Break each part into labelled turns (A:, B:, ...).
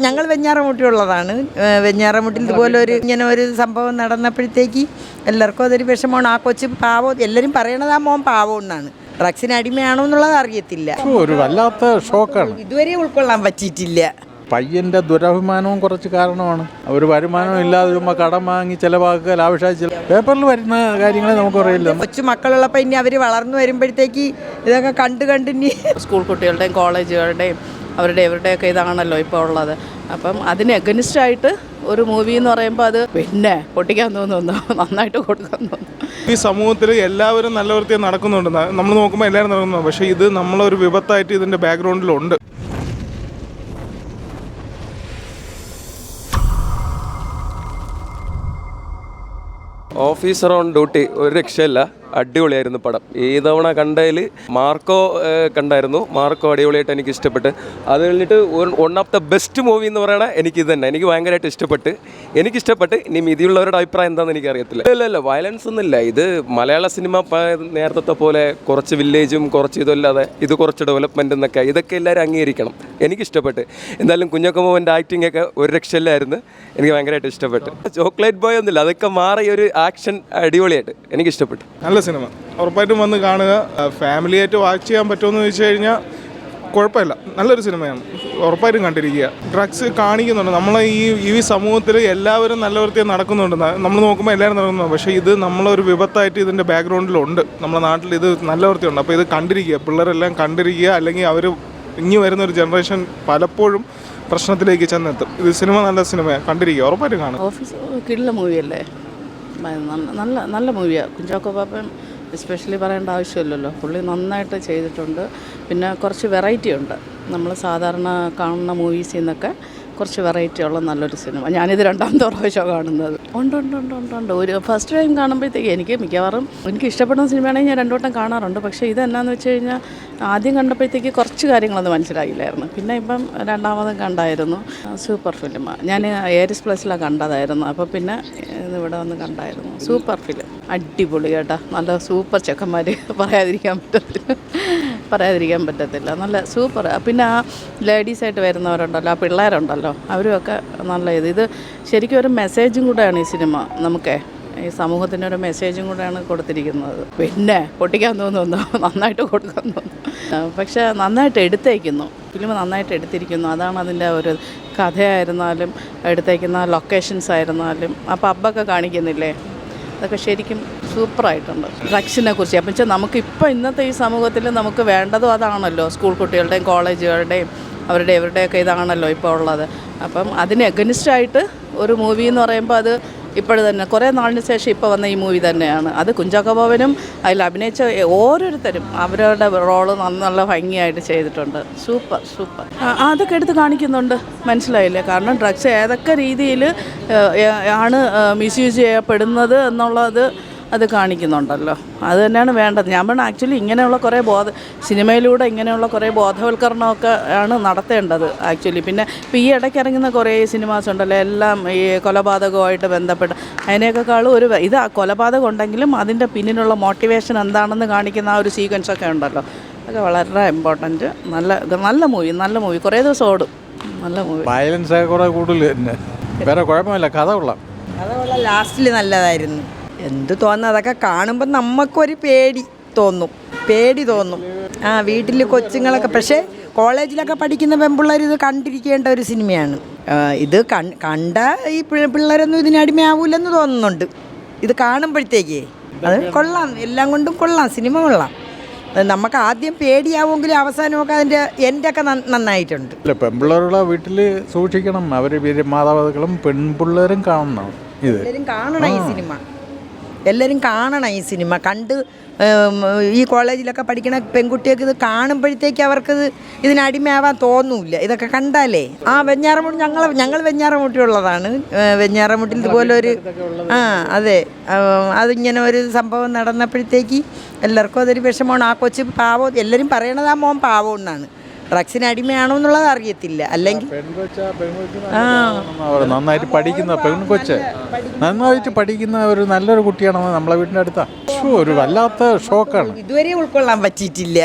A: ഞങ്ങൾ വെഞ്ഞാറമൂട്ടിലുള്ളതാണ്. വെഞ്ഞാറമൂട്ടിൽ ഇതുപോലെ ഇങ്ങനെ ഒരു സംഭവം നടന്നപ്പോഴത്തേക്ക് എല്ലാവർക്കും അതൊരു വിഷമമാണ്. ആ കൊച്ചു പാവം, എല്ലാവരും പറയണത് ആ മോൻ പാവം എന്നാണ്. ഡ്രഗ്സിന് അടിമയാണോ എന്നുള്ളത് അറിയത്തില്ല.
B: ഒരു വല്ലാത്ത ഷോക്കാണ്.
A: ഇതുവരെ ഉൾക്കൊള്ളാൻ പറ്റിയിട്ടില്ല.
B: പയ്യൻ്റെ ദുരഭിമാനവും കുറച്ച് കാരണമാണ്. ഒരു വരുമാനം ഇല്ലാതെ വരുമ്പോൾ കടം വാങ്ങി ചിലവാക്കുക, ലാവിഷായി പേപ്പറിൽ വരുന്ന കാര്യങ്ങളെ നമുക്കറിയില്ല.
A: കൊച്ചു മക്കളുള്ളപ്പോൾ ഇനി അവർ വളർന്നു വരുമ്പോഴത്തേക്ക് ഇതൊക്കെ കണ്ടിനി
C: സ്കൂൾ കുട്ടികളുടെയും കോളേജുകളുടെയും ഇവരുടെയൊക്കെ ഇതാണല്ലോ ഇപ്പോൾ ഉള്ളത്. അപ്പം അതിന് എഗനിസ്റ്റായിട്ട് ഒരു മൂവി എന്ന് പറയുമ്പോൾ അത് പിന്നെ പൊട്ടിക്കാൻ തോന്നുന്നു, നന്നായിട്ട് കൊടുക്കാൻ തോന്നുന്നു.
D: ഈ സമൂഹത്തിൽ എല്ലാവരും നല്ല വൃത്തിയിൽ നടക്കുന്നുണ്ട്. നമ്മൾ നോക്കുമ്പോൾ എല്ലാവരും നടക്കുന്നു. പക്ഷേ ഇത് നമ്മളൊരു വിപത്തായിട്ട് ഇതിൻ്റെ ബാക്ക്ഗ്രൗണ്ടിലുണ്ട്.
E: ഓഫീസർ ഓൺ ഡ്യൂട്ടി ഒരു രക്ഷയില്ല, അടിപൊളിയായിരുന്നു പടം. ഈ തവണ കണ്ടതിൽ മാർക്കോ കണ്ടായിരുന്നു. മാർക്കോ അടിപൊളിയായിട്ട് എനിക്ക് ഇഷ്ടപ്പെട്ട്. അത് കഴിഞ്ഞിട്ട് one of the best movie എന്ന് പറയണ എനിക്ക് തന്നെ എനിക്ക് ഭയങ്കരമായിട്ട് എനിക്കിഷ്ടപ്പെട്ട്. ഇനി ഇതിയുള്ളവരുടെ അഭിപ്രായം എന്താണെന്ന് എനിക്കറിയത്തില്ല. ഇല്ല വയലൻസ് ഒന്നുമില്ല. ഇത് മലയാള സിനിമ നേരത്തെ പോലെ കുറച്ച് വില്ലേജും കുറച്ച് ഇതല്ലാതെ ഇത് കുറച്ച് ഡെവലപ്മെൻറ്റ് എന്നൊക്കെ ഇതൊക്കെ എല്ലാവരും അംഗീകരിക്കണം. എനിക്കിഷ്ടപ്പെട്ട്. എന്തായാലും കുഞ്ഞക്കമ്മൻ്റെ ആക്ടിംഗ് ഒക്കെ ഒരു രക്ഷയില്ലായിരുന്നു. എനിക്ക് ഭയങ്കരമായിട്ട് ഇഷ്ടപ്പെട്ടു. ചോക്ലേറ്റ് ബോയ് ഒന്നുമില്ല, അതൊക്കെ മാറി ഒരു ആക്ഷൻ അടിപൊളിയായിട്ട് എനിക്കിഷ്ടപ്പെട്ടു.
D: നല്ല സിനിമ, ഉറപ്പായിട്ടും വന്ന് കാണുക. ഫാമിലിയായിട്ട് വാച്ച് ചെയ്യാൻ പറ്റുമെന്ന് ചോദിച്ചു കഴിഞ്ഞാൽ കുഴപ്പമില്ല, നല്ലൊരു സിനിമയാണ്, ഉറപ്പായിട്ടും കണ്ടിരിക്കുക. ഡ്രഗ്സ് കാണിക്കുന്നുണ്ട്. നമ്മളെ ഈ സമൂഹത്തിൽ എല്ലാവരും നല്ല വൃത്തിയിൽ നടക്കുന്നുണ്ട്. നമ്മൾ നോക്കുമ്പോൾ എല്ലാവരും നടക്കുന്നുണ്ട്. പക്ഷേ ഇത് നമ്മളൊരു വിപത്തായിട്ട് ഇതിൻ്റെ ബാക്ക്ഗ്രൗണ്ടിലുണ്ട്. നമ്മുടെ നാട്ടിൽ ഇത് നല്ല വൃത്തിയുണ്ട്. അപ്പോൾ ഇത് കണ്ടിരിക്കുക, പിള്ളേരെല്ലാം കണ്ടിരിക്കുക. അല്ലെങ്കിൽ അവർ ഇനി വരുന്നൊരു ജനറേഷൻ പലപ്പോഴും പ്രശ്നത്തിലേക്ക് ചെന്നെത്തും. ഇത് സിനിമ നല്ല സിനിമയാണ്, കണ്ടിരിക്കുക, ഉറപ്പായിട്ടും കാണും.
C: ഓഫീസ് കിടിലൻ മൂവിയല്ലേ, നല്ല മൂവിയാണ്. കുഞ്ചാക്കോ പാപ്പൻ എസ്പെഷ്യലി പറയേണ്ട ആവശ്യമില്ലല്ലോ, പുള്ളി നന്നായിട്ട് ചെയ്തിട്ടുണ്ട്. പിന്നെ കുറച്ച് വെറൈറ്റി ഉണ്ട്. നമ്മൾ സാധാരണ കാണുന്ന മൂവീസിൽ നിന്നൊക്കെ കുറച്ച് വെറൈറ്റി ഉള്ള നല്ലൊരു സിനിമ. ഞാനിത് രണ്ടാമത്തെ പ്രാവശ്യം കാണുന്നത്. ഉണ്ട്. ഒരു ഫസ്റ്റ് ടൈം കാണുമ്പോഴത്തേക്ക് എനിക്ക് മിക്കവാറും എനിക്ക് ഇഷ്ടപ്പെടുന്ന സിനിമയാണെങ്കിൽ ഞാൻ രണ്ടു വട്ടം കാണാറുണ്ട്. പക്ഷേ ഇതെന്നാന്ന് വെച്ച് കഴിഞ്ഞാൽ ആദ്യം കണ്ടപ്പോഴത്തേക്ക് കുറച്ച് കാര്യങ്ങളൊന്നും മനസ്സിലായില്ലായിരുന്നു. പിന്നെ ഇപ്പം രണ്ടാമതും കണ്ടായിരുന്നു. സൂപ്പർ ഫിലിമാണ്. ഞാൻ ഏരിയസ് പ്ലസിലാണ് കണ്ടതായിരുന്നു. അപ്പോൾ പിന്നെ ഇവിടെ വന്ന് കണ്ടായിരുന്നു. സൂപ്പർ ഫിലിം, അടിപൊളി കേട്ടോ. നല്ല സൂപ്പർ ചെക്കന്മാർ, പറയാതിരിക്കാൻ പറ്റത്തില്ല. നല്ല സൂപ്പർ. പിന്നെ ആ ലേഡീസായിട്ട് വരുന്നവരുണ്ടല്ലോ, ആ പിള്ളേരുണ്ടല്ലോ, അവരുമൊക്കെ നല്ല ഇത് ശരിക്കും ഒരു മെസ്സേജും കൂടെയാണ് ഈ സിനിമ. നമുക്ക് ഈ സമൂഹത്തിനൊരു മെസ്സേജും കൂടെയാണ് കൊടുത്തിരിക്കുന്നത്. പിന്നെ പൊട്ടിക്കാൻ തോന്നുന്നു, നന്നായിട്ട് കൊടുക്കാൻ തോന്നുന്നു. പക്ഷേ നന്നായിട്ട് എടുത്തേക്കുന്നു, ഫിലിം നന്നായിട്ട് എടുത്തിരിക്കുന്നു. അതാണ് അതിൻ്റെ ഒരു കഥയായിരുന്നാലും എടുത്തേക്കുന്ന ലൊക്കേഷൻസ് ആയിരുന്നാലും ആ പബ്ബൊക്കെ കാണിക്കുന്നില്ലേ, അതൊക്കെ ശരിക്കും സൂപ്പറായിട്ടുണ്ട്. ഡ്രഗ്സിനെ കുറിച്ച് അപ്പം വെച്ചാൽ നമുക്കിപ്പോൾ ഇന്നത്തെ ഈ സമൂഹത്തിൽ നമുക്ക് വേണ്ടതും അതാണല്ലോ. സ്കൂൾ കുട്ടികളുടെയും കോളേജുകളുടെയും ഇവരുടെയൊക്കെ ഇതാണല്ലോ ഇപ്പോൾ ഉള്ളത്. അപ്പം അതിന് എഗനിസ്റ്റായിട്ട് ഒരു മൂവി എന്ന് പറയുമ്പോൾ അത് ഇപ്പോഴും തന്നെ കുറേ നാളിന് ശേഷം ഇപ്പോൾ വന്ന ഈ മൂവി തന്നെയാണ്. അത് കുഞ്ചാക്കോ ബോബനും അതിൽ അഭിനയിച്ച ഓരോരുത്തരും അവരവരുടെ റോള് നല്ല ഭംഗിയായിട്ട് ചെയ്തിട്ടുണ്ട്. സൂപ്പർ. അതൊക്കെ എടുത്ത് കാണിക്കുന്നുണ്ട്, മനസ്സിലായില്ലേ? കാരണം ഡ്രഗ്സ് ഏതൊക്കെ രീതിയിൽ ആണ് മിസ്യൂസ് ചെയ്യപ്പെടുന്നത് എന്നുള്ളത് അത് കാണിക്കുന്നുണ്ടല്ലോ. അത് തന്നെയാണ് വേണ്ടത്. ഞാൻ പറഞ്ഞാൽ ആക്ച്വലി ഇങ്ങനെയുള്ള കുറേ സിനിമയിലൂടെ ഇങ്ങനെയുള്ള കുറേ ബോധവൽക്കരണമൊക്കെ ആണ് നടത്തേണ്ടത് ആക്ച്വലി. പിന്നെ ഇപ്പോൾ ഈ ഇടയ്ക്ക് ഇറങ്ങുന്ന കുറേ സിനിമാസ് ഉണ്ടല്ലോ, എല്ലാം ഈ കൊലപാതകമായിട്ട് ബന്ധപ്പെട്ട് അതിനേക്കാളും ഇത് കൊലപാതകം ഉണ്ടെങ്കിലും അതിൻ്റെ പിന്നിലുള്ള മോട്ടിവേഷൻ എന്താണെന്ന് കാണിക്കുന്ന ആ ഒരു സീക്വൻസൊക്കെ ഉണ്ടല്ലോ, അതൊക്കെ വളരെ ഇമ്പോർട്ടൻറ്റ്. നല്ല മൂവി കുറേ ദിവസം ഓടും. നല്ല മൂവി.
B: വയലൻസ് കുറേ കൂടുതൽ തന്നെ, വേറെ കുഴപ്പമില്ല. കഥ കൊള്ളാം.
A: ലാസ്റ്റിൽ നല്ലതായിരുന്നു. എന്ത് തോന്നുന്നു, അതൊക്കെ കാണുമ്പോൾ നമുക്കൊരു പേടി തോന്നും. വീട്ടിൽ കൊച്ചുങ്ങളൊക്കെ, പക്ഷേ കോളേജിലൊക്കെ പഠിക്കുന്ന പെൺപിള്ളേർ ഇത് കണ്ടിരിക്കേണ്ട ഒരു സിനിമയാണ്. ഇത് കണ്ട ഈ പിള്ളേരൊന്നും ഇതിനടിമയാവൂലെന്ന് തോന്നുന്നുണ്ട്. ഇത് കാണുമ്പോഴത്തേക്കേ അത് കൊള്ളാം, എല്ലാം കൊണ്ടും കൊള്ളാം, സിനിമ കൊള്ളാം. നമുക്ക് ആദ്യം പേടിയാവുമെങ്കിലും അവസാനമൊക്കെ അതിൻ്റെ എൻ്റെയൊക്കെ നന്നായിട്ടുണ്ട്.
B: പെൺപിള്ളേരുള്ള വീട്ടിൽ സൂക്ഷിക്കണം. അവർ മാതാപിതാക്കളും പെൺപിള്ളേരും കാണണം.
A: എല്ലാവരും കാണണം ഈ സിനിമ. കണ്ട് ഈ കോളേജിലൊക്കെ പഠിക്കണ പെൺകുട്ടികൾക്ക് ഇത് കാണുമ്പോഴത്തേക്ക് അവർക്കിത് ഇതിനടിമയാവാൻ തോന്നൂല്ല. ഇതൊക്കെ കണ്ടാലേ. വെഞ്ഞാറമൂട്ടി ഞങ്ങൾ വെഞ്ഞാറമൂട്ടിലുള്ളതാണ്. വെഞ്ഞാറമൂട്ടിൽ ഇതുപോലെ അതെ, അതിങ്ങനെ ഒരു സംഭവം നടന്നപ്പോഴത്തേക്ക് എല്ലാവർക്കും അതൊരു വിഷമമാണ്. ആ കൊച്ചു പാവം, എല്ലാവരും പറയണത് ആ മോൻ പാവം എന്നാണ്. ഡ്രഗ്സിന് അടിമയാണോ എന്നുള്ളത് അറിയത്തില്ല. അല്ലെങ്കിൽ
B: നന്നായിട്ട് പഠിക്കുന്ന ഒരു നല്ലൊരു കുട്ടിയാണെന്ന് നമ്മളെ വീടിൻ്റെ അടുത്താ. ഒരു വല്ലാത്ത ഷോക്കാണ്.
A: ഇതുവരെ ഉൾക്കൊള്ളാൻ പറ്റിയിട്ടില്ല.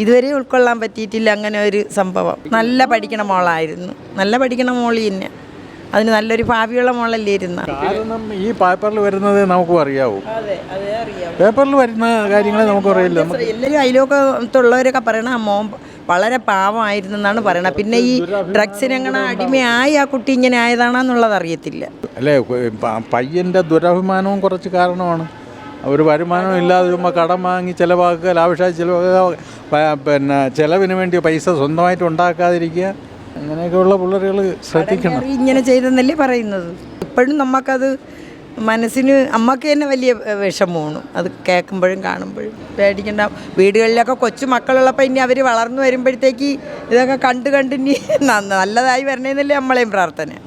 A: ഇതുവരെ ഉൾക്കൊള്ളാൻ പറ്റിയിട്ടില്ല അങ്ങനെ ഒരു സംഭവം. നല്ല പഠിക്കണ മോളായിരുന്നു, നല്ല പഠിക്കണ മോളി തന്നെ, അതിന് നല്ലൊരു ഭാവിയുള്ള മോളല്ലേ ഇരുന്ന.
B: കാരണം ഈ പേപ്പറിൽ വരുന്നത് നമുക്കും അറിയാവൂ,
A: അതെ അതെ അറിയാം.
B: പേപ്പറിൽ വരുന്ന കാര്യങ്ങളെ നമുക്കും അറിയില്ല.
A: എല്ലാവരും അയലോകത്തുള്ളവരൊക്കെ പറയണ ആ മോൻ വളരെ പാവമായിരുന്നു എന്നാണ് പറയണത്. പിന്നെ ഈ ഡ്രഗ്സിനെങ്ങനെ അടിമയായി ആ കുട്ടി ഇങ്ങനെ ആയതാണെന്നുള്ളത് അറിയത്തില്ല.
B: അല്ലേ, പയ്യൻ്റെ ദുരഭിമാനവും കുറച്ച് കാരണമാണ്. ഒരു വരുമാനം ഇല്ലാതെ ചുമ്മാ കടം വാങ്ങി ചിലവാക്കുക, ലാവിഷായി ചിലവാക്കുക, പിന്നെ ചിലവിന് വേണ്ടി പൈസ സ്വന്തമായിട്ട് ഉണ്ടാക്കാതിരിക്കുക, അങ്ങനെയൊക്കെയുള്ള പിള്ളേരുകൾ ശ്രദ്ധിക്കണം.
A: ഇങ്ങനെ ചെയ്തെന്നല്ലേ പറയുന്നത്. ഇപ്പോഴും നമുക്കത് മനസ്സിന് അമ്മക്ക് തന്നെ വലിയ വിഷമമാണ് അത് കേൾക്കുമ്പോഴും കാണുമ്പോഴും. പേടിക്കണ്ട, വീടുകളിലൊക്കെ കൊച്ചു മക്കളുള്ളപ്പോൾ ഇനി അവർ വളർന്നു വരുമ്പോഴത്തേക്ക് ഇതൊക്കെ കണ്ട് ഇനി നല്ലതായി വരണേന്നല്ലേ നമ്മളെയും പ്രാർത്ഥന.